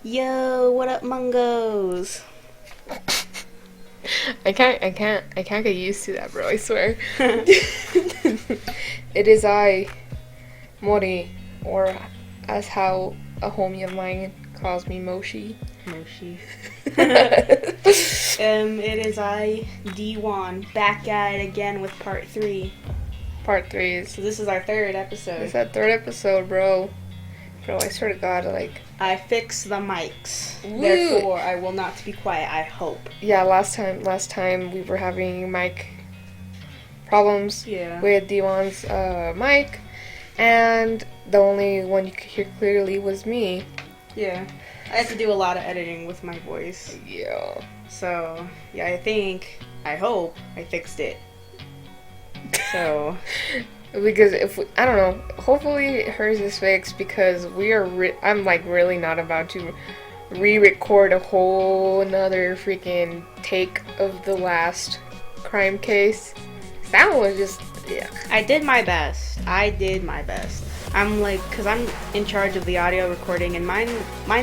Yo, what up, mungos? I can't get used to that, bro, I swear. It is I, Mori, or as how a homie of mine calls me, Moshi. Moshi. It is I, D1, back at it again with part 3. Part 3 is... So this is our third episode. It's that third episode, bro. Bro, I swear to God, like... I fixed the mics. Woo. Therefore, I will not be quiet, I hope. Yeah, last time we were having mic problems with D1's mic, and the only one you could hear clearly was me. Yeah. I had to do a lot of editing with my voice. Yeah. So, yeah, I hope I fixed it. So... Because I don't know, hopefully hers is fixed because I'm like really not about to re-record a whole another freaking take of the last crime case. That one was just, yeah. I did my best. I'm like, because I'm in charge of the audio recording and mine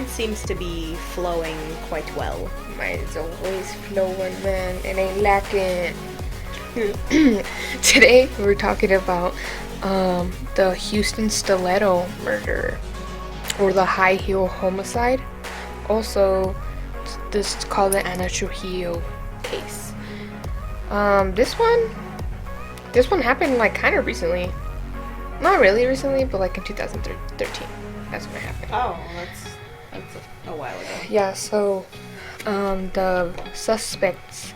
seems to be flowing quite well. Mine's always flowing, man. It ain't lacking. Today we're talking about the Houston Stiletto Murder, or the high heel homicide, also this is called the Ana Trujillo case. This one happened like kind of recently, not really recently, but like in 2013. That's when it happened. Oh, that's a while ago. Yeah, so the suspect's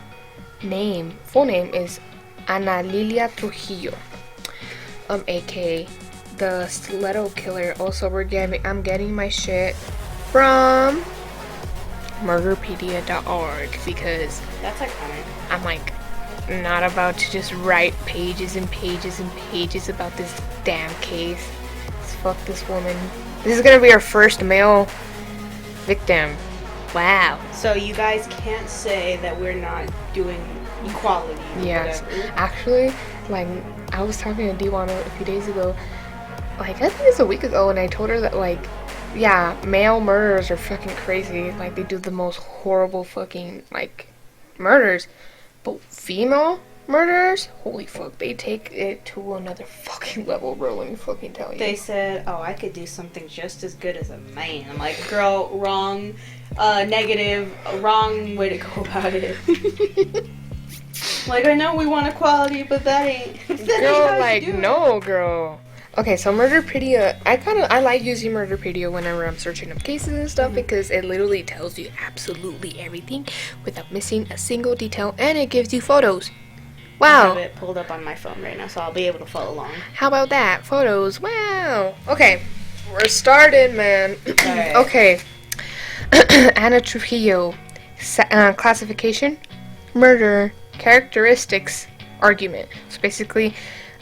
full name is Ana Lilia Trujillo, aka the Stiletto Killer. Also, I'm getting my shit from murderpedia.org because That's iconic. I'm like not about to just write pages and pages and pages about this damn case. Fuck this woman. This is gonna be our first male victim. Wow. So you guys can't say that we're not doing equality. Yes. Whatever. Actually, like, I was talking to D1 a few days ago, like, I think it's a week ago, and I told her that, like, yeah, male murderers are fucking crazy. Like, they do the most horrible fucking, like, murders. But female murderers, holy fuck, they take it to another fucking level, bro, let me fucking tell you. They said, oh, I could do something just as good as a man. I'm like, girl, wrong, negative, wrong way to go about it. Like, I know we want equality, but that ain't Girl, like, no, girl. Okay, so Murderpedia, I like using Murderpedia whenever I'm searching up cases and stuff because it literally tells you absolutely everything without missing a single detail, and it gives you photos. I have Wow. it pulled up on my phone right now, so I'll be able to follow along. How about that? Photos. Wow. Okay, we're started, man. Alright. Okay. Ana Trujillo. Classification. Murder. Characteristics. Argument. So basically,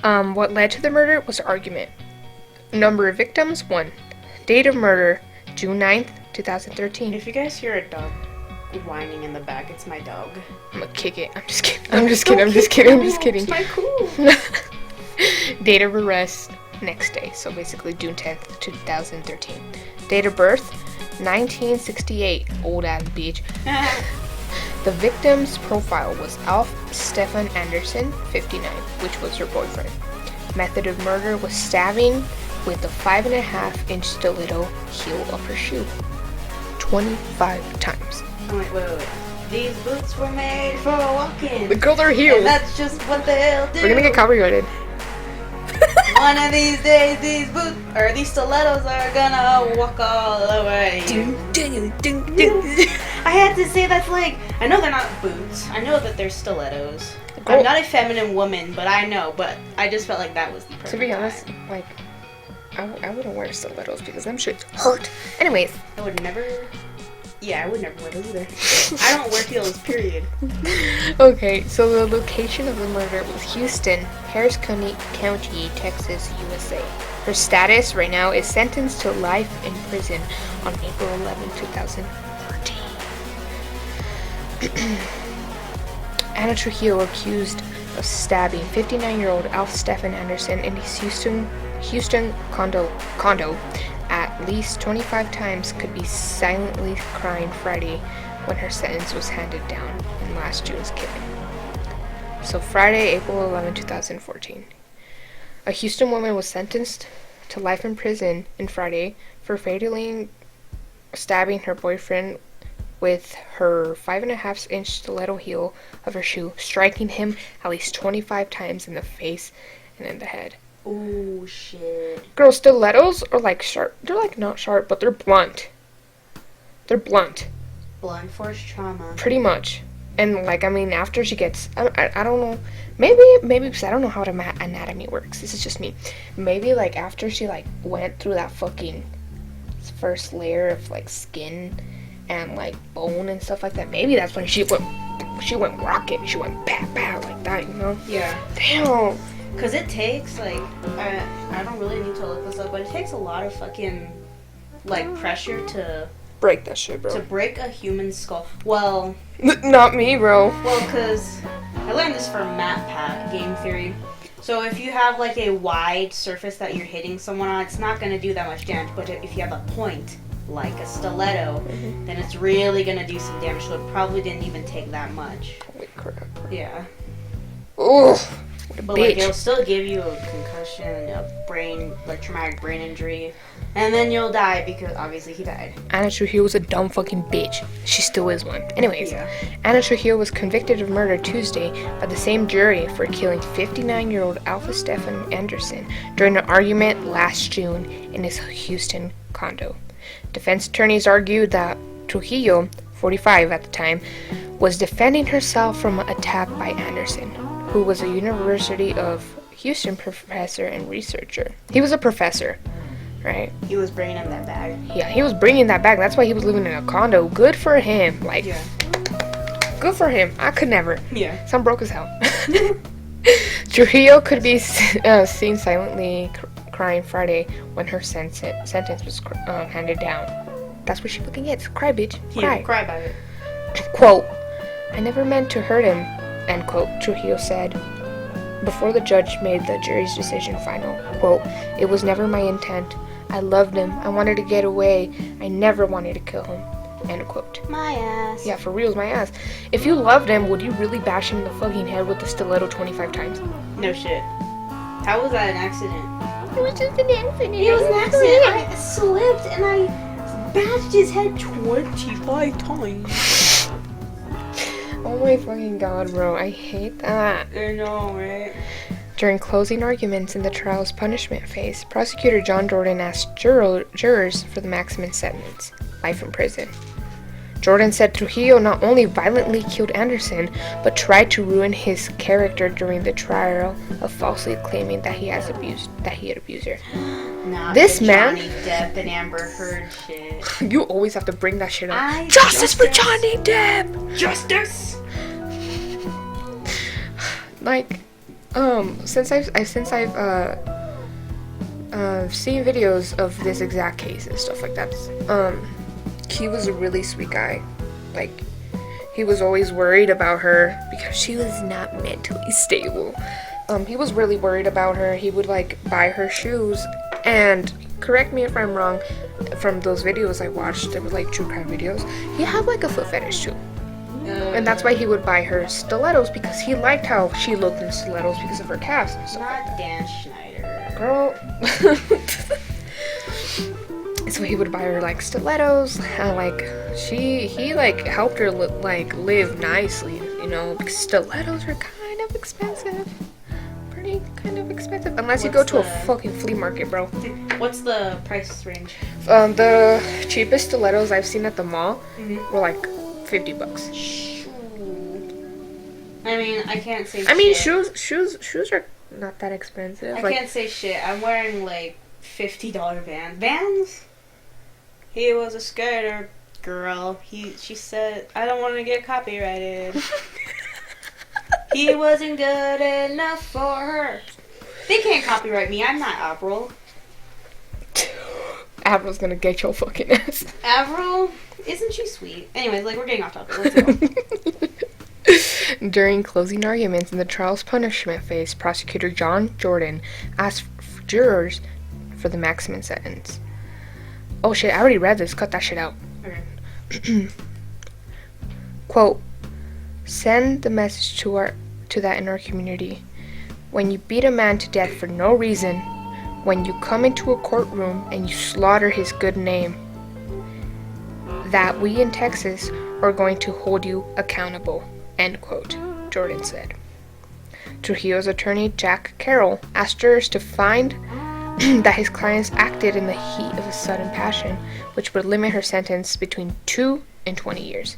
what led to the murder was argument. Number of victims, 1. Date of murder, June 9th, 2013. If you guys hear a dog whining in the back, it's my dog. I'm gonna kick it. I'm just kidding. I'm just kidding. It's my cool. Date of arrest, next day. So basically June 10th, 2013. Date of birth, 1968. Old ass bitch. The victim's profile was Alf Stefan Anderson, 59, which was her boyfriend. Method of murder was stabbing with the 5.5-inch stiletto heel of her shoe 25 times. I'm like, wait. These boots were made for walking. The girl, they're heels. And that's just what they'll do. We're gonna get copyrighted. One of these days, these boots or these stilettos are gonna walk all over you. I had to say that's like, I know they're not boots. I know that they're stilettos. Girl. I'm not a feminine woman, but I know. But I just felt like that was the perfect To be honest, time. like, I wouldn't wear stilettos because them shits hurt. Anyways. I would never wear those either. I don't wear heels, period. Okay, so the location of the murder was Houston, Harris County, Texas, USA. Her status right now is sentenced to life in prison on April 11, 2013. Ana Trujillo accused of stabbing 59-year-old Alf Stefan Anderson in his Houston condo at least 25 times could be silently crying Friday when her sentence was handed down in last June's killing. So Friday, April 11, 2014. A Houston woman was sentenced to life in prison on Friday for fatally stabbing her boyfriend with her 5.5-inch stiletto heel of her shoe, striking him at least 25 times in the face and in the head. Oh, shit. Girl, stilettos are like sharp. They're like not sharp, but they're blunt. They're blunt. Blunt force trauma. Pretty much. And like, I mean, after she gets, I don't know, maybe because I don't know how anatomy works. This is just me. Maybe like after she like went through that fucking first layer of like skin and like bone and stuff like that, maybe that's when she went rocket. She went bat like that, you know? Yeah. Damn. Cause it takes like I don't really need to look this up, but it takes a lot of fucking like pressure to Break that shit, bro. to break a human skull. Well, Not me, bro. well, cause I learned this from MatPat game theory. So if you have like a wide surface that you're hitting someone on, it's not gonna do that much damage. But if you have a point like a stiletto, then it's really gonna do some damage. So it probably didn't even take that much. Holy crap. Yeah. Ugh. What a But bitch. like it'll still give you a concussion, traumatic brain injury, and then you'll die because obviously he died. Anna Trujillo was a dumb fucking bitch. She still is one. Anyways, Yeah. Anna Trujillo was convicted of murder Tuesday by the same jury for killing 59-year-old Alpha Stefan Anderson during an argument last June in his Houston condo. Defense attorneys argued that Trujillo, 45 at the time, was defending herself from an attack by Anderson, who was a University of Houston professor and researcher. He was a professor, right? He was bringing in that bag. Yeah, he was bringing that back. That's why he was living in a condo. Good for him. Like, Yeah. good for him. I could never. Yeah. Some broke as hell. Trujillo could be seen silently crying Friday when her sentence was handed down. That's what she fucking gets. Cry, bitch. Here, cry about it. Quote, I never meant to hurt him, end quote, Trujillo said. Before the judge made the jury's decision final, quote, it was never my intent. I loved him. I wanted to get away. I never wanted to kill him, end quote. My ass. Yeah, for real's my ass. If you loved him, would you really bash him in the fucking head with the stiletto 25 times? No shit. How was that an accident? It was just an accident. It was an accident. I slipped and I bashed his head 25 times. Oh my fucking god, bro. I hate that. I know, right? During closing arguments in the trial's punishment phase, prosecutor John Jordan asked jurors for the maximum sentence, life in prison. Jordan said Trujillo not only violently killed Anderson, but tried to ruin his character during the trial of falsely claiming that he had abused her. Nah, This the man- Johnny Depp and Amber Heard shit. You always have to bring that shit up. Justice Justice for Johnny Depp! Justice! Like, since I've seen videos of this exact case and stuff like that, he was a really sweet guy. Like, he was always worried about her because she was not mentally stable. He was really worried about her. He would like buy her shoes, and correct me if I'm wrong, from those videos I watched, they were like true crime videos, he had like a foot fetish too. And that's why he would buy her stilettos, because he liked how she looked in stilettos because of her calves and stuff. Not Dan Schneider. Girl. So he would buy her like stilettos, and like he like helped her live nicely, you know, because stilettos are kind of expensive. Pretty kind of expensive, unless you go to a fucking flea market, bro. What's the price range? The cheapest stilettos I've seen at the mall were like $50. I mean, I can't say I mean, shit. shoes are not that expensive. I Like, can't say shit. I'm wearing like $50 Vans. Vans? He was a skater girl. She said, I don't want to get copyrighted. He wasn't good enough for her. They can't copyright me. I'm not Avril. Avril's gonna get your fucking ass. Avril? Isn't she sweet? Anyways, like, we're getting off topic. Let's go. During closing arguments in the trial's punishment phase, prosecutor John Jordan asked jurors for the maximum sentence. Oh shit, I already read this. Cut that shit out. Okay. Quote, send the message to that in our community. When you beat a man to death for no reason, when you come into a courtroom and you slaughter his good name, that we in Texas are going to hold you accountable, end quote, Jordan said. Trujillo's attorney, Jack Carroll, asked jurors to find that his clients acted in the heat of a sudden passion, which would limit her sentence between 2 and 20 years.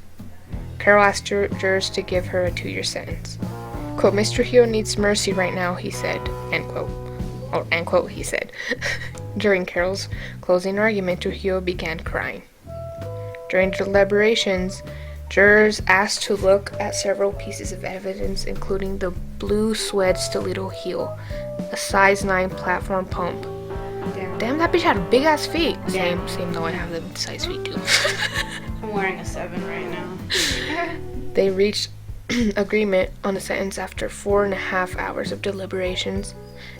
Carroll asked jurors to give her a 2-year sentence. Quote, Mr. Trujillo needs mercy right now, he said, end quote. Or end quote, he said. During Carroll's closing argument, Trujillo began crying. During deliberations, jurors asked to look at several pieces of evidence, including the blue suede stiletto heel, a size 9 platform pump. Damn, that bitch had big-ass feet. Yeah. Same though, I have the size feet too. I'm wearing a 7 right now. They reached agreement on a sentence after 4.5 hours of deliberations,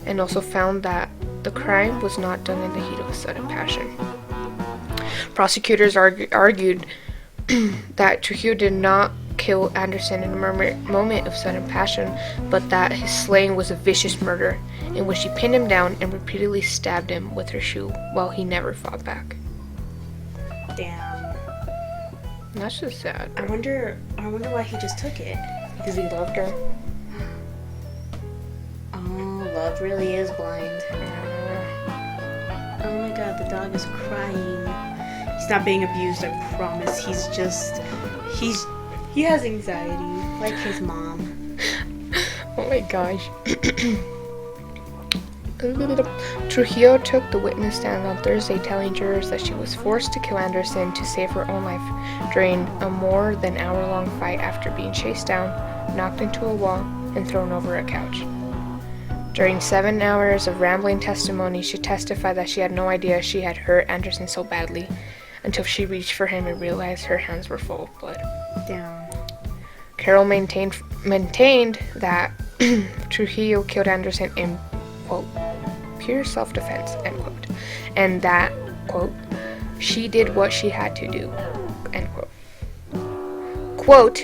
and also found that the crime was not done in the heat of a sudden passion. Prosecutors argued that Trujillo did not kill Anderson in a moment of sudden passion, but that his slaying was a vicious murder in which she pinned him down and repeatedly stabbed him with her shoe while he never fought back. Damn. That's just sad. I wonder why he just took it. Because he loved her. Oh, love really is blind. Oh my god, the dog is crying. He's not being abused, I promise. He has anxiety, like his mom. Oh my gosh. Trujillo took the witness stand on Thursday, telling jurors that she was forced to kill Anderson to save her own life during a more than hour-long fight after being chased down, knocked into a wall, and thrown over a couch. During 7 hours of rambling testimony, she testified that she had no idea she had hurt Anderson so badly until she reached for him and realized her hands were full of blood. Damn. Carroll maintained that Trujillo killed Anderson in, quote, pure self-defense, end quote, and that, quote, she did what she had to do, end quote. Quote,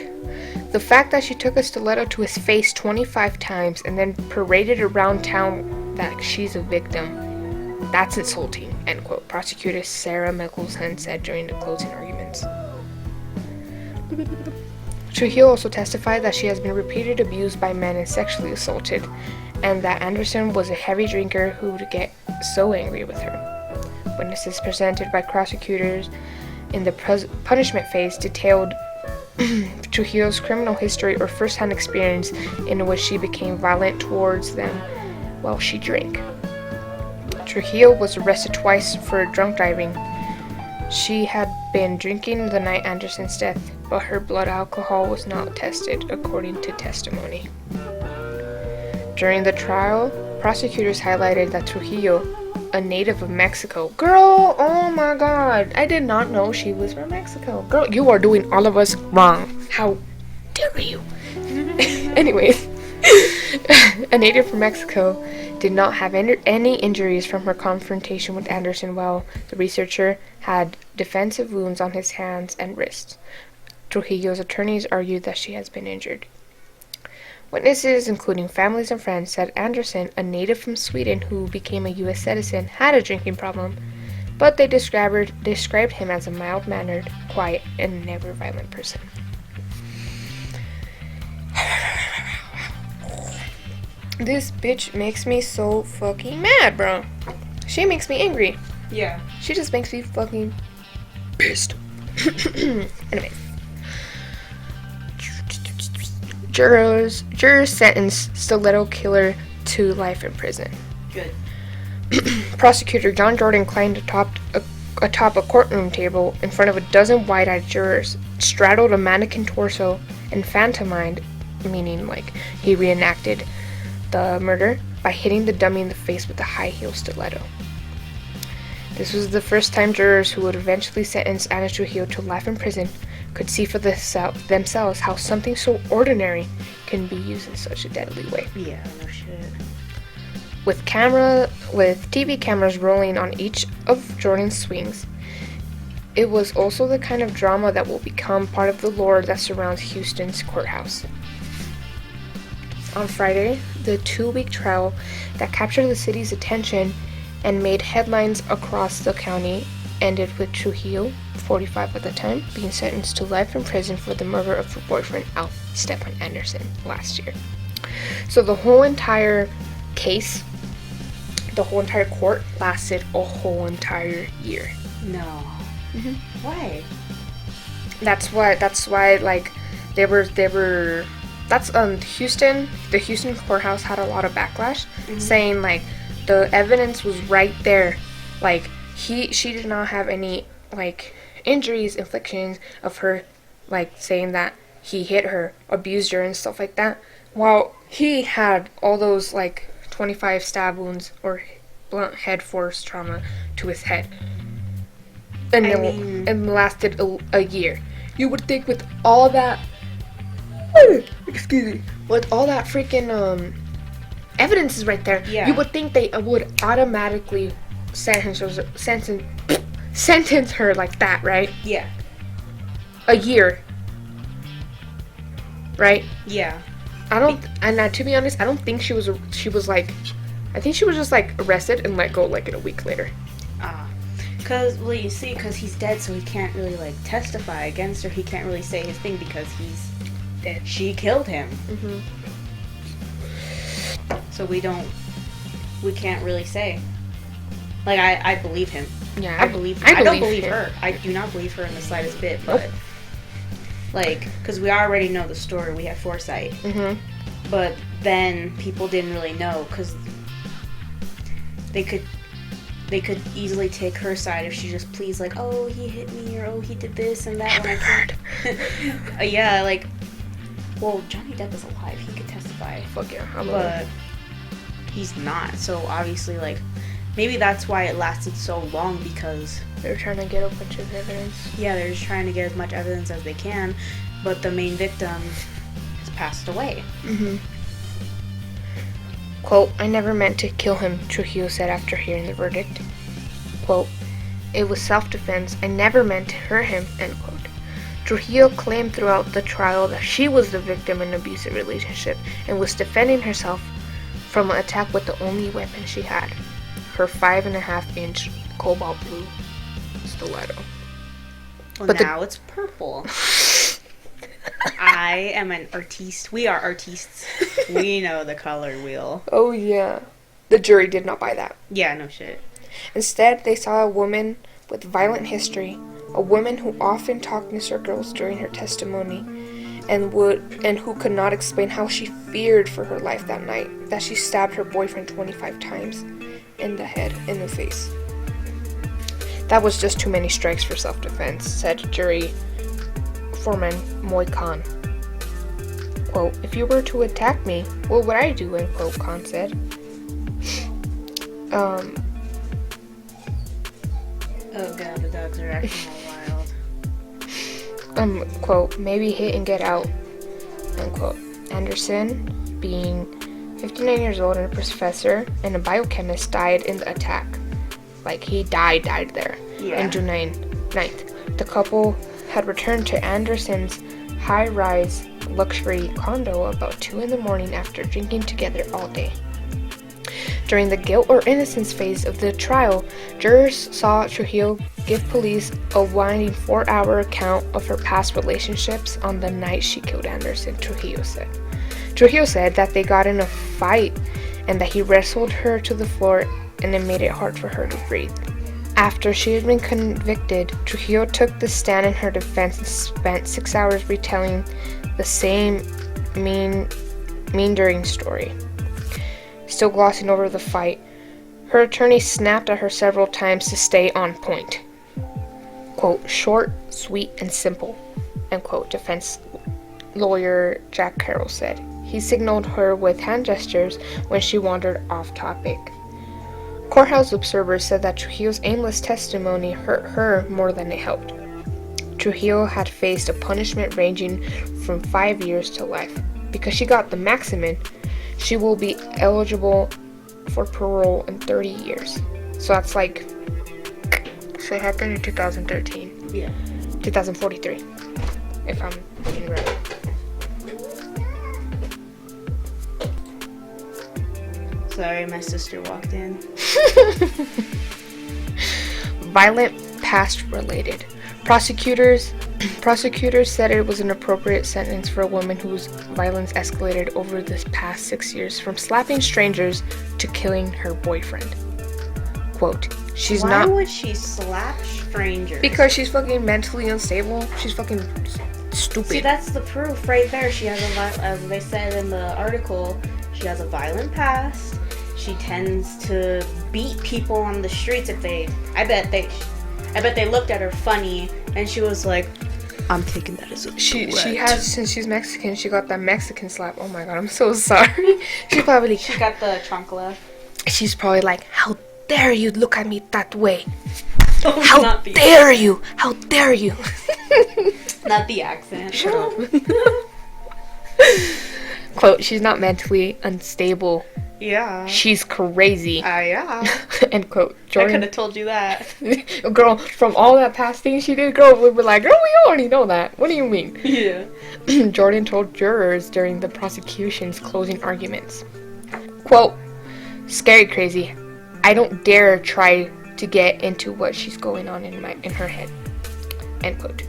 the fact that she took a stiletto to his face 25 times and then paraded around town that she's a victim, that's insulting, end quote, prosecutor Sarah Mickelson said during the closing arguments. Trujillo also testified that she has been repeatedly abused by men and sexually assaulted, and that Anderson was a heavy drinker who would get so angry with her. Witnesses presented by prosecutors in the punishment phase detailed Trujillo's criminal history or first-hand experience in which she became violent towards them while she drank. Trujillo was arrested twice for drunk driving. She had been drinking the night Anderson's death, but her blood alcohol was not tested, according to testimony. During the trial, prosecutors highlighted that Trujillo, a native of Mexico. Girl, oh my god, I did not know she was from Mexico. Girl, you are doing all of us wrong. How dare you? Anyways, a native from Mexico did not have any injuries from her confrontation with Anderson, while the researcher had defensive wounds on his hands and wrists. Trujillo's attorneys argued that she has been injured. Witnesses, including families and friends, said Anderson, a native from Sweden who became a U.S. citizen, had a drinking problem, but they described him as a mild-mannered, quiet, and never violent person. This bitch makes me so fucking mad, bro. She makes me angry. Yeah. She just makes me fucking pissed. Anyway. Jurors sentenced Stiletto Killer to life in prison. Good. Prosecutor John Jordan climbed atop a courtroom table in front of a dozen wide-eyed jurors, straddled a mannequin torso, and pantomimed, meaning like he reenacted the murder, by hitting the dummy in the face with a high-heel stiletto. This was the first time jurors who would eventually sentence Ana Trujillo to life in prison could see for themselves how something so ordinary can be used in such a deadly way. Yeah, no shit. With TV cameras rolling on each of Jordan's swings, It was also the kind of drama that will become part of the lore that surrounds Houston's courthouse. On Friday, the 2-week trial that captured the city's attention and made headlines across the county ended with Trujillo, 45 at the time, being sentenced to life in prison for the murder of her boyfriend, Stefan Anderson, last year. So the whole entire case, the whole entire court lasted a whole entire year. No. Mm-hmm. Why? That's why like they were that's Houston, the Houston courthouse had a lot of backlash, saying like the evidence was right there, like she did not have any like injuries, inflictions of her, like saying that he hit her, abused her and stuff like that, while he had all those like 25 stab wounds or blunt head force trauma to his head. And it lasted a year. You would think with all that, with all that freaking evidence is right there, you would think they would automatically sentence her like that, right? Yeah. A year. Right? Yeah. To be honest, I don't think she was like, I think she was just like arrested and let go like in a week later. Because he's dead, so he can't really, like, testify against her. He can't really say his thing because he's dead. She killed him. Mm-hmm. So we can't really say. Like, I believe him. Yeah, I don't believe her. I do not believe her in the slightest bit, but, like, because we already know the story. We have foresight. Mm-hmm. But then people didn't really know, because they could easily take her side if she just pleads, like, oh, he hit me, or oh, he did this and that. Never heard. Yeah, like, well, Johnny Depp is alive. He could testify. Fuck yeah. But he's not. So obviously, like, maybe that's why it lasted so long, because they're trying to get a bunch of evidence. Yeah, they're just trying to get as much evidence as they can, but the main victim has passed away. Mm-hmm. Quote, I never meant to kill him, Trujillo said after hearing the verdict. Quote, it was self-defense. I never meant to hurt him, end quote. Trujillo claimed throughout the trial that she was the victim in an abusive relationship and was defending herself from an attack with the only weapon she had, her 5.5-inch cobalt blue stiletto. Well, but now it's purple. I am an artiste. We are artistes. We know the color wheel. Oh, yeah. The jury did not buy that. Yeah, no shit. Instead, they saw a woman with violent history, a woman who often talked in circles during her testimony, and who could not explain how she feared for her life that night, that she stabbed her boyfriend 25 times in the head, in the face. That was just too many strikes for self-defense, said jury foreman Moy Khan. Quote, if you were to attack me, what would I do? End quote, Khan said. Oh god, the dogs are acting all wild. Quote, maybe hit and get out, end quote. Anderson, being 59 years old and a professor and a biochemist, died in the attack. Like, he died there. Yeah. On June 9th. The couple had returned to Anderson's high-rise luxury condo about 2 a.m. after drinking together all day. During the guilt or innocence phase of the trial, jurors saw Trujillo give police a winding 4-hour account of her past relationships on the night she killed Anderson, Trujillo said. Trujillo said that they got in a fight and that he wrestled her to the floor and it made it hard for her to breathe. After she had been convicted, Trujillo took the stand in her defense and spent 6 hours retelling the same meandering story. Still glossing over the fight, her attorney snapped at her several times to stay on point. Quote, short, sweet, and simple, end quote, defense lawyer Jack Carroll said. He signaled her with hand gestures when she wandered off topic. Courthouse observers said that Trujillo's aimless testimony hurt her more than it helped. Trujillo had faced a punishment ranging from 5 years to life. Because she got the maximum, she will be eligible for parole in 30 years. So that's like, so it happened in 2013. Yeah. 2043. If I'm looking right. Sorry, my sister walked in. Violent past related. Prosecutors said it was an appropriate sentence for a woman whose violence escalated over the past 6 years, from slapping strangers to killing her boyfriend. Quote, Why would she slap strangers? Because she's fucking mentally unstable. She's fucking stupid. See, that's the proof right there. She has as they said in the article, she has a violent past. She tends to beat people on the streets if they... I bet they looked at her funny, and she was like, I'm taking that as a threat. She has, since she's Mexican, she got that Mexican slap. Oh my god, I'm so sorry. She probably... She got the chancla. She's probably like, how dare you look at me that way? Oh, how dare you? How dare you? Not the accent. Shut up. Quote, she's not mentally unstable. Yeah. She's crazy. Yeah. End quote. Jordan, I could have told you that. Girl, from all that past things she did, girl, we were like, girl, we already know that. What do you mean? Yeah. Jordan told jurors during the prosecution's closing arguments, quote, scary crazy. I don't dare try to get into what she's going on in her head. End quote.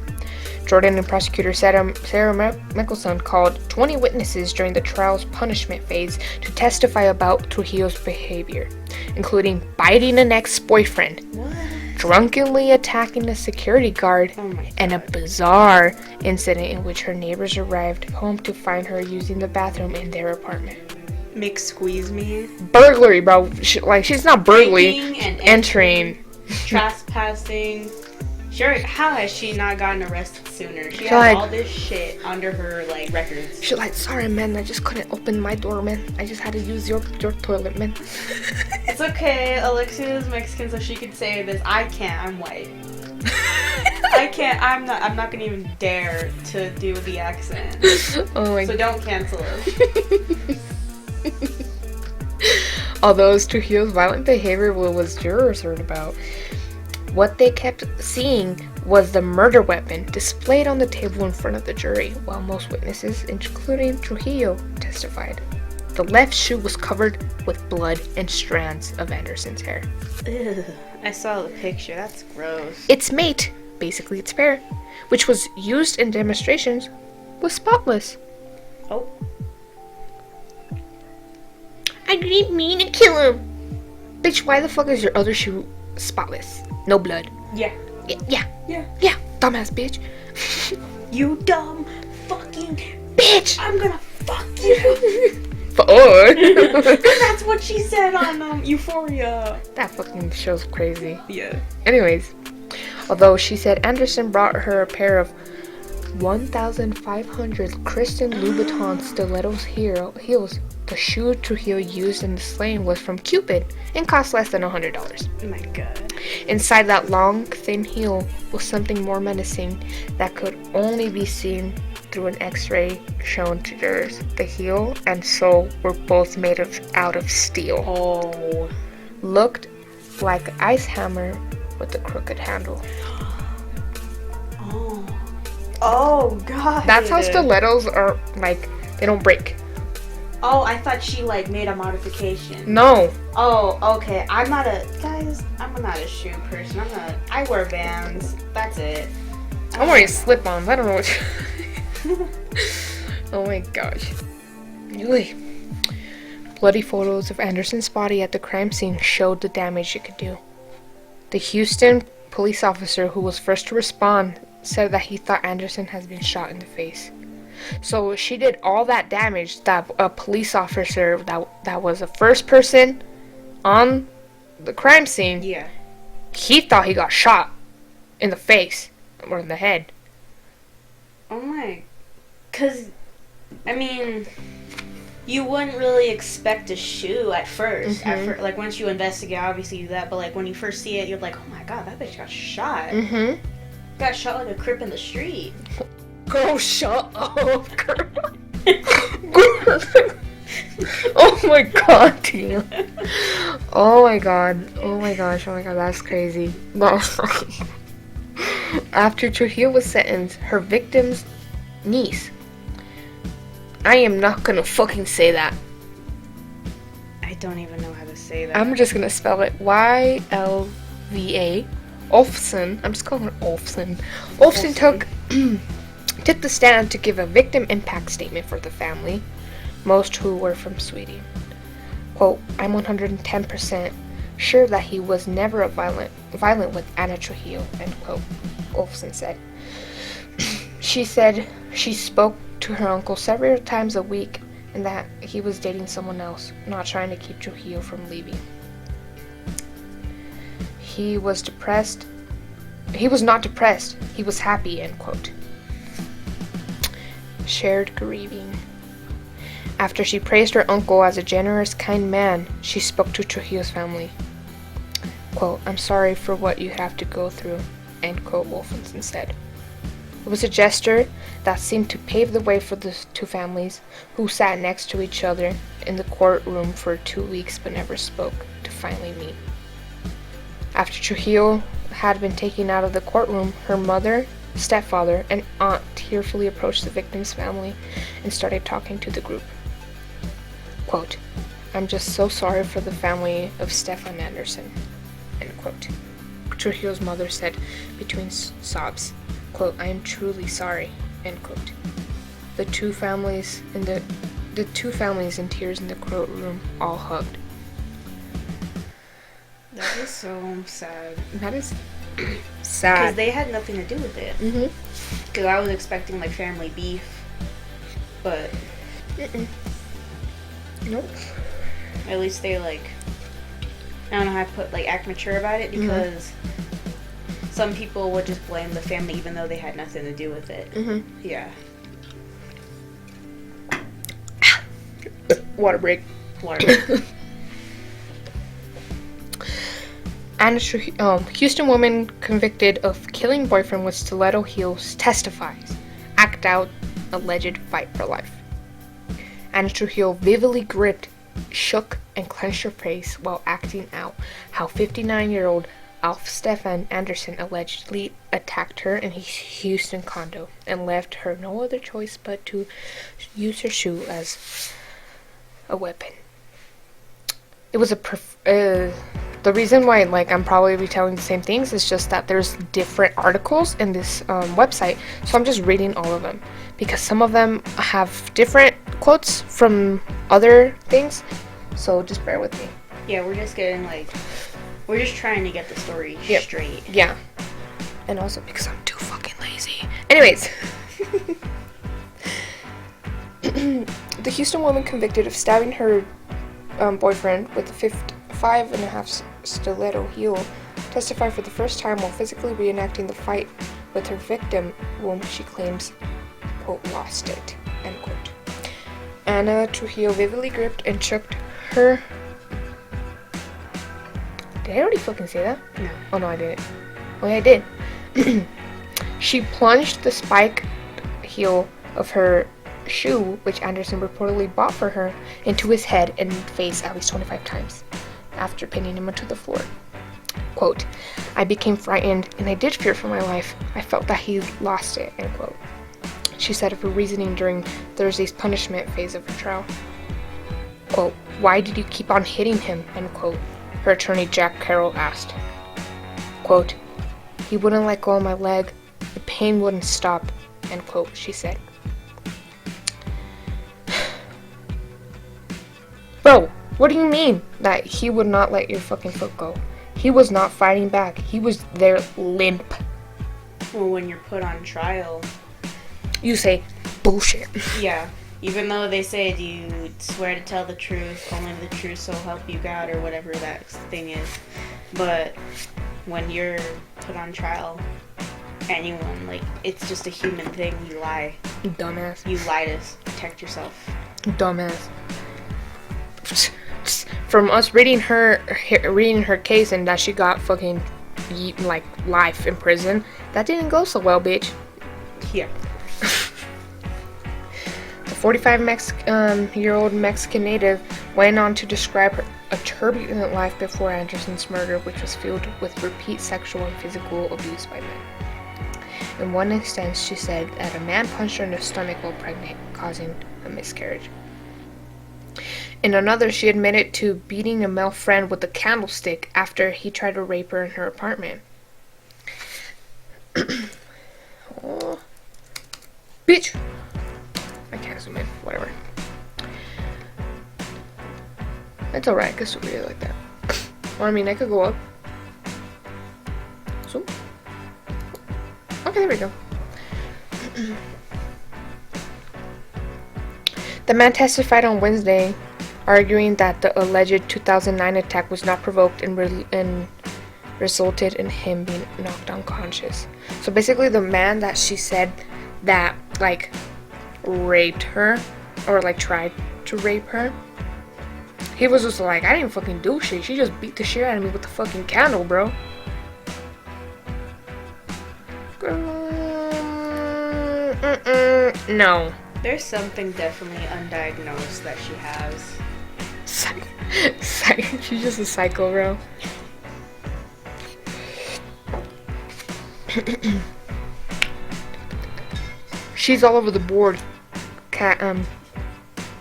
Jordan and prosecutor Sarah Mickelson called 20 witnesses during the trial's punishment phase to testify about Trujillo's behavior, including biting an ex-boyfriend, drunkenly attacking a security guard, and a bizarre incident in which her neighbors arrived home to find her using the bathroom in their apartment. Squeeze me. Burglary, bro. She's not burglary. Entering. Trespassing. Sure, how has she not gotten arrested sooner? She has all this shit under her, records. She's like, sorry, man, I just couldn't open my door, man. I just had to use your toilet, man. It's okay, Alexia is Mexican, so she can say this. I can't, I'm white. I can't, I'm not gonna even dare to do the accent. Oh my God. So don't cancel it. Although Trujillo's violent behavior was jurors heard about, what they kept seeing was the murder weapon displayed on the table in front of the jury, while most witnesses, including Trujillo, testified. The left shoe was covered with blood and strands of Anderson's hair. Ugh, I saw the picture. That's gross. Its mate, basically its pair, which was used in demonstrations, was spotless. Oh. I didn't mean to kill him. Bitch, why the fuck is your other shoe spotless? No blood. Yeah. Yeah. Dumbass bitch. You dumb fucking bitch. I'm gonna fuck you. That's what she said on Euphoria. That fucking show's crazy. Yeah. Anyways, although she said Anderson brought her a pair of 1,500 Christian Louboutin stilettos heels, the shoe Trujillo used in the slaying was from Cupid and cost less than $100. Oh my god. Inside that long, thin heel was something more menacing that could only be seen through an x-ray shown to jurors. The heel and sole were both made out of steel. Oh. Looked like an ice hammer with a crooked handle. Oh god. That's how stilettos are, they don't break. Oh, I thought she made a modification. No. Oh, okay. I'm not a shoe person. I wear Vans. That's it. I'm wearing slip-ons. I don't know what Oh my gosh. Really. Bloody photos of Anderson's body at the crime scene showed the damage it could do. The Houston police officer who was first to respond said that he thought Anderson has been shot in the face. So she did all that damage that a police officer that was the first person on the crime scene. Yeah. He thought he got shot in the face or in the head. Oh my. 'Cause, I mean, you wouldn't really expect a shoe at first. Mm-hmm. Once you investigate, obviously you do that. But when you first see it, you're like, oh my god, that bitch got shot. Mm-hmm. Got shot like a crip in the street. Girl, shut up, girl. Oh my god, damn. Oh my god. Oh my gosh. Oh my god, that's crazy. After Trujillo was sentenced, her victim's niece. I am not gonna fucking say that. I don't even know how to say that. I'm just gonna spell it Ylva. Olfson. I'm just calling her Olfson. Olfson took the stand to give a victim impact statement for the family, most who were from Sweden. Quote, I'm 110% sure that he was never violent with Anna Trujillo, end quote, Olfson said. She said she spoke to her uncle several times a week and that he was dating someone else, not trying to keep Trujillo from leaving. He was depressed. He was not depressed. He was happy, end quote. Shared grieving. After she praised her uncle as a generous, kind man, she spoke to Trujillo's family. Quote, I'm sorry for what you have to go through, end quote, Wolfenson said. It was a gesture that seemed to pave the way for the two families, who sat next to each other in the courtroom for 2 weeks but never spoke, to finally meet. After Trujillo had been taken out of the courtroom, her mother, stepfather, and aunt tearfully approached the victim's family and started talking to the group. Quote, I'm just so sorry for the family of Stefan Anderson, end quote. Trujillo's mother said between sobs, quote, I am truly sorry, end quote. The two families in tears in the courtroom all hugged. That is so sad. That is sad. Because they had nothing to do with it. Mm-hmm. Because I was expecting, like, family beef. But... Nope. At least they, like... I don't know how to put, like, act mature about it. Because some people would just blame the family even though they had nothing to do with it. Mm-hmm. Yeah. Water break. Houston woman convicted of killing boyfriend with stiletto heels testifies. Act out alleged fight for life. Anna Trujillo vividly gripped, shook, and clenched her face while acting out how 59-year-old Alf Stefan Anderson allegedly attacked her in his Houston condo and left her no other choice but to use her shoe as a weapon. It was the reason why, like, I'm probably retelling the same things is just that there's different articles in this website, so I'm just reading all of them because some of them have different quotes from other things, so just bear with me. Yeah, we're just trying to get the story straight. Yeah, and also because I'm too fucking lazy. Anyways, the Houston woman convicted of stabbing her boyfriend with a 5.5 stiletto heel testified for the first time while physically reenacting the fight with her victim, whom she claims, quote, lost it, end quote. Anna Trujillo vividly gripped and shook her... Did I already fucking say that? No. Oh no, I didn't. Oh yeah, I did. She plunged the spiked heel of her shoe, which Anderson reportedly bought for her, into his head and face at least 25 times after pinning him onto the floor. Quote, I became frightened and I did fear for my life. I felt that he lost it, end quote. She said of her reasoning during Thursday's punishment phase of her trial. Quote, why did you keep on hitting him, end quote, her attorney Jack Carroll asked. Quote, he wouldn't let go of my leg. The pain wouldn't stop, end quote, she said. Bro, what do you mean that he would not let your fucking foot go? He was not fighting back. He was there limp. Well, when you're put on trial... You say, bullshit. Yeah. Even though they said you swear to tell the truth, only the truth so help you God, or whatever that thing is. But when you're put on trial, anyone, like, it's just a human thing. You lie. Dumbass. You lie to protect yourself. Dumbass. From us reading her case and that she got fucking like life in prison, that didn't go so well, bitch. Yeah. The 45-year-old Mexican native went on to describe a turbulent life before Anderson's murder, which was filled with repeat sexual and physical abuse by men. In one instance, she said that a man punched her in the stomach while pregnant, causing a miscarriage. In another, she admitted to beating a male friend with a candlestick after he tried to rape her in her apartment. Oh. Bitch! I can't zoom in. Whatever. It's alright. I can still read it like that. Or, I mean, I could go up. Zoom. Okay, there we go. The man testified on Wednesday, arguing that the alleged 2009 attack was not provoked and resulted in him being knocked unconscious. So basically, the man that she said that, like, raped her, or, like, tried to rape her, he was just like, I didn't fucking do shit. She just beat the shit out of me with the fucking candle, bro. No. There's something definitely undiagnosed that she has. She's just a psycho, bro. She's all over the board.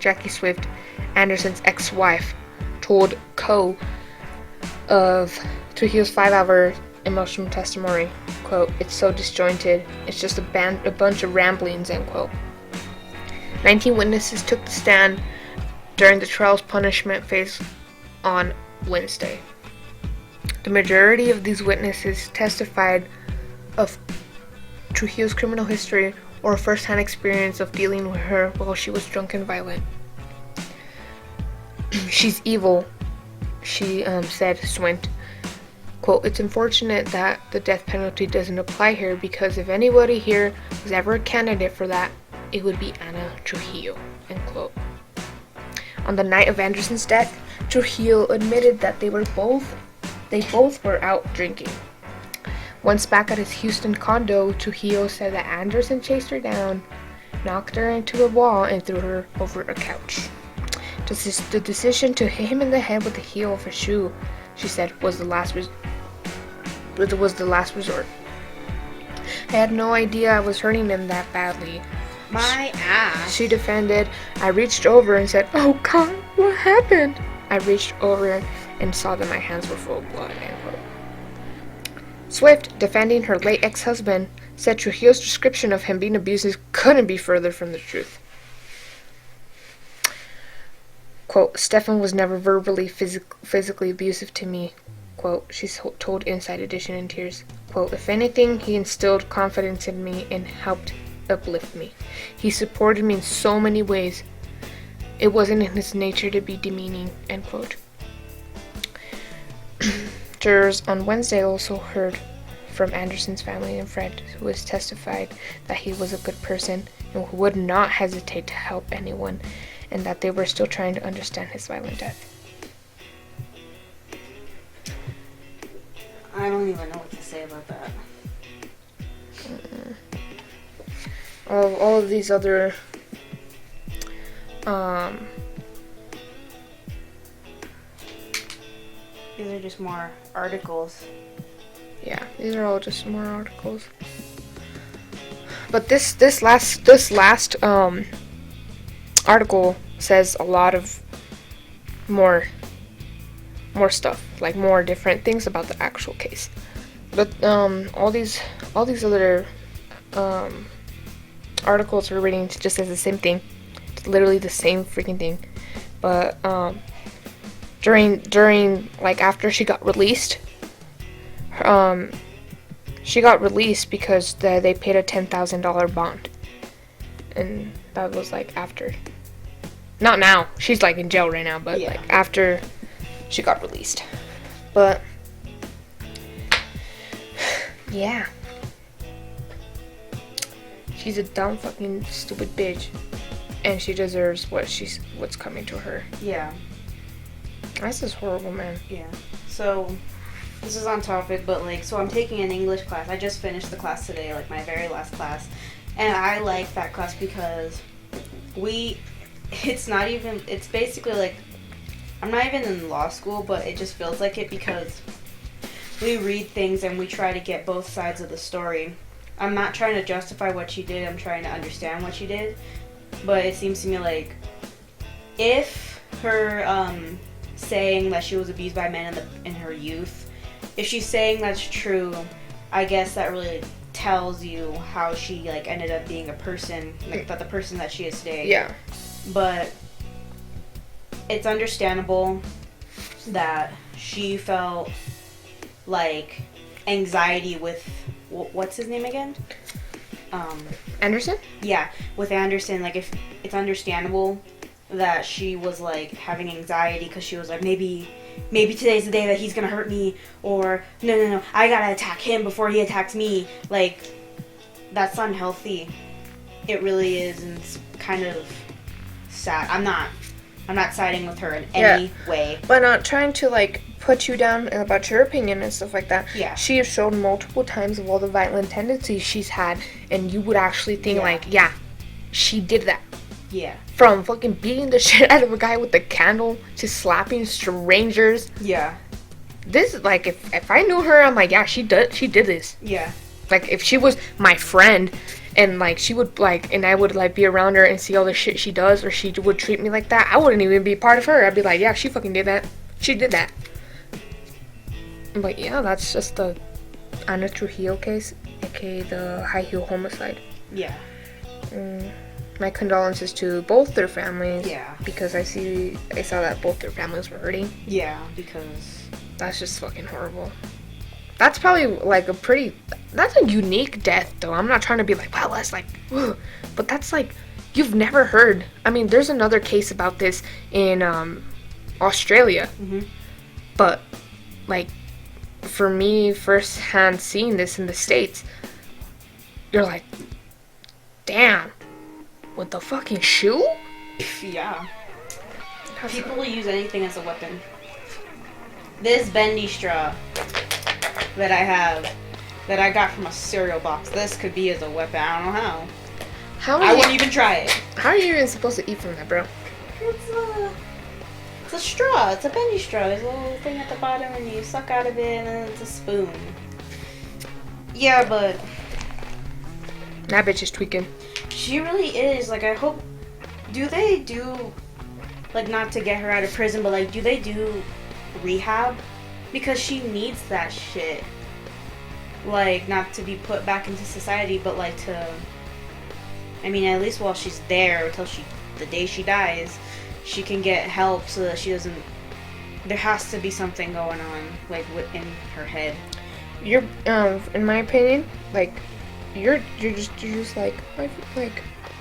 Jackie Swift, Anderson's ex-wife, told Co. of Trujillo's 5-hour emotional testimony, quote, "It's so disjointed. It's just a bunch of ramblings," end quote. 19 witnesses took the stand during the trial's punishment phase on Wednesday. The majority of these witnesses testified of Trujillo's criminal history or first-hand experience of dealing with her while she was drunk and violent. She's evil, she said, Swint. Quote, "It's unfortunate that the death penalty doesn't apply here because if anybody here was ever a candidate for that, it would be Ana Trujillo," end quote. On the night of Anderson's death, Trujillo admitted that they both were out drinking. Once back at his Houston condo, Trujillo said that Anderson chased her down, knocked her into a wall, and threw her over a couch. The decision to hit him in the head with the heel of a shoe, she said, was the last resort. "I had no idea I was hurting him that badly." My ass. She defended, "I reached over and said, 'Oh God, what happened?' I reached over and saw that my hands were full of blood," end quote. Swift, defending her late ex-husband, said Trujillo's description of him being abusive couldn't be further from the truth. Quote, "Stefan was never verbally, physically abusive to me," quote, she told Inside Edition in tears. Quote, "If anything, he instilled confidence in me and helped uplift me. He supported me in so many ways. It wasn't in his nature to be demeaning," end quote. Jurors on Wednesday also heard from Anderson's family and friend, who has testified that he was a good person and who would not hesitate to help anyone, and that they were still trying to understand his violent death. I don't even know what to say about that. All of these other These are just more articles. yeah, these are all just more articles. But this last article says a lot of more stuff, like more different things about the actual case. But all these other articles we're reading just says the same thing. It's literally the same freaking thing. But during like after she got released, because they paid a $10,000 bond, and that was like after. Not now. She's like in jail right now, but yeah, like after she got released. But yeah. She's a dumb fucking stupid bitch. And she deserves what's coming to her. Yeah. This is horrible, man. Yeah. So this is on topic, but like, so I'm taking an English class. I just finished the class today, like my very last class. And I like that class because it's basically like, I'm not even in law school, but it just feels like it because we read things and we try to get both sides of the story. I'm not trying to justify what she did. I'm trying to understand what she did. But it seems to me like if her saying that she was abused by men in her youth, if she's saying that's true, I guess that really tells you how she like ended up being a person, like the person that she is today. Yeah. But it's understandable that she felt like anxiety with what's his name again? Anderson? Yeah, with Anderson. Like, if it's understandable that she was like having anxiety because she was like, maybe today's the day that he's gonna hurt me, or no, I gotta attack him before he attacks me. Like, that's unhealthy. It really is, and it's kind of sad. I'm not siding with her in any way. But not trying to like put you down about your opinion and stuff like that. Yeah. She has shown multiple times of all the violent tendencies she's had, and you would actually think like, yeah, she did that. Yeah. From fucking beating the shit out of a guy with a candle to slapping strangers. Yeah. This is like, if I knew her, I'm like, yeah, she did this. Yeah. Like, if she was my friend and like she would like, and I would like be around her and see all the shit she does, or she would treat me like that, I wouldn't even be part of her. I'd be like, yeah, she fucking did that. She did that. But yeah, that's just the Ana Trujillo case, aka the high heel homicide. Yeah. My condolences to both their families. Yeah. Because I saw that both their families were hurting. Yeah, because that's just fucking horrible. That's probably like that's a unique death though. I'm not trying to be like, wow, that's like, ugh. But that's like, you've never heard. I mean, there's another case about this in Australia. Mm-hmm. But like, for me, firsthand seeing this in the States, you're like, damn, with the fucking shoe? Yeah. People will use anything as a weapon. This bendy straw that I have, that I got from a cereal box, this could be as a weapon. I don't know how. I wouldn't even try it. How are you even supposed to eat from that, bro? It's a straw. It's a bendy straw. There's a little thing at the bottom, and you suck out of it, and then it's a spoon. Yeah, but that bitch is tweaking. She really is. Like, I hope. Do they do, like, not to get her out of prison, but like, do they do rehab? Because she needs that shit. Like, not to be put back into society, but like to. I mean, at least while she's there, until the day she dies, she can get help so that she doesn't. There has to be something going on, like, in her head. You're, in my opinion, like, you're just like,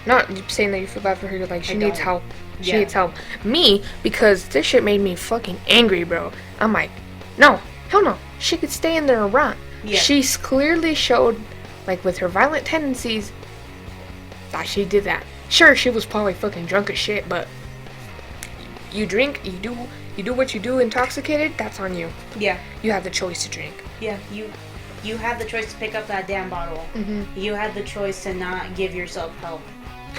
not saying that you feel bad for her. You're like, she needs help. She needs help. Me, because this shit made me fucking angry, bro. I'm like, no, hell no. She could stay in there and rot. Yeah. She's clearly showed, like, with her violent tendencies, that she did that. Sure, she was probably fucking drunk as shit, but you drink, you do what you do intoxicated, that's on you. Yeah. You have the choice to drink. Yeah, you have the choice to pick up that damn bottle. Mm-hmm. You had the choice to not give yourself help.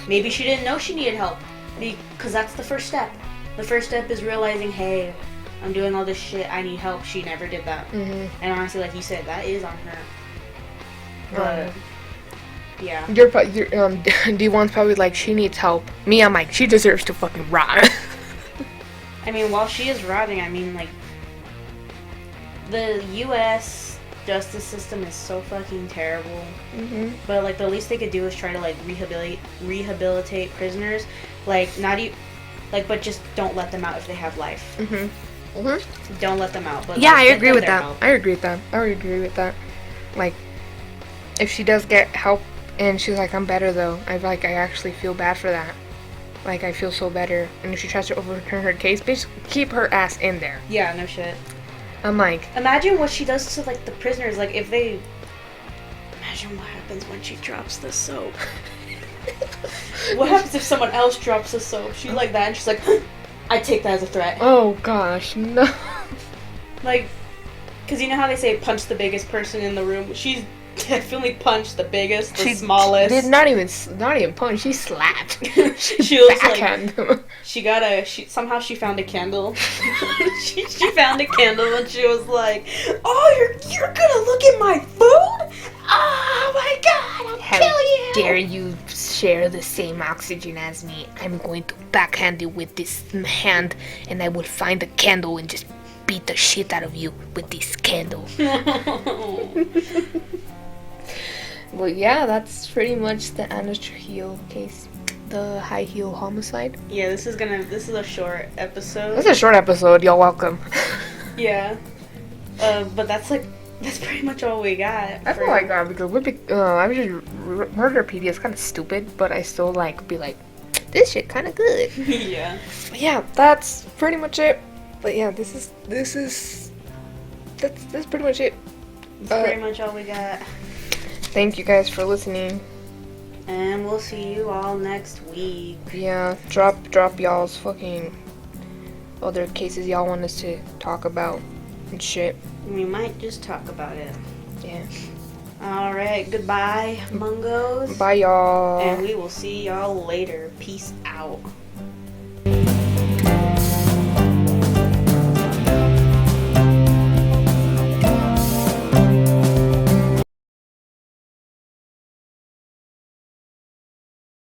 Maybe she didn't know she needed help, because that's the first step. The first step is realizing, hey, I'm doing all this shit, I need help. She never did that. Mm-hmm. And honestly, like you said, that is on her. But yeah. D1's probably like, she needs help. Me, I'm like, she deserves to fucking rot. I mean, while she is rotting, I mean, like, the U.S. justice system is so fucking terrible. Mm-hmm. But, like, the least they could do is try to, like, rehabilitate prisoners. Like, but just don't let them out if they have life. Mm-hmm. Mm-hmm. Don't let them out. But yeah, I agree with that. I agree with that. Like, if she does get help and she's like, I'm better though, I actually feel bad for that. Like, I feel so better. And if she tries to overturn her case, basically keep her ass in there. Yeah, no shit. I'm like, imagine what she does to, like, the prisoners. Like, if they. Imagine what happens when she drops the soap. What happens if someone else drops the soap? She's like that, and she's like, I take that as a threat. Oh gosh, no. Like, because you know how they say punch the biggest person in the room? She's definitely punched the biggest, the smallest. Did not even punch. She slapped. She was like, somehow she found a candle. she found a candle and she was like, "Oh, you're gonna look at my food? Oh my god, I'll How kill you! dare you share the same oxygen as me? I'm going to backhand you with this hand, and I will find a candle and just beat the shit out of you with this candle. Well, yeah, that's pretty much the Anna Trujillo case. The high heel homicide. Yeah, this is a short episode. That's a short episode. Y'all welcome. Yeah. But that's pretty much all we got. That's all I got because Murder PD is kind of stupid, but I still be like, this shit kind of good. Yeah. But yeah, that's pretty much it. But yeah, that's pretty much it. That's pretty much all we got. Thank you guys for listening. And we'll see you all next week. Yeah, drop y'all's fucking other cases y'all want us to talk about and shit. We might just talk about it. Yeah. Alright, goodbye, Mungos. Bye, y'all. And we will see y'all later. Peace out.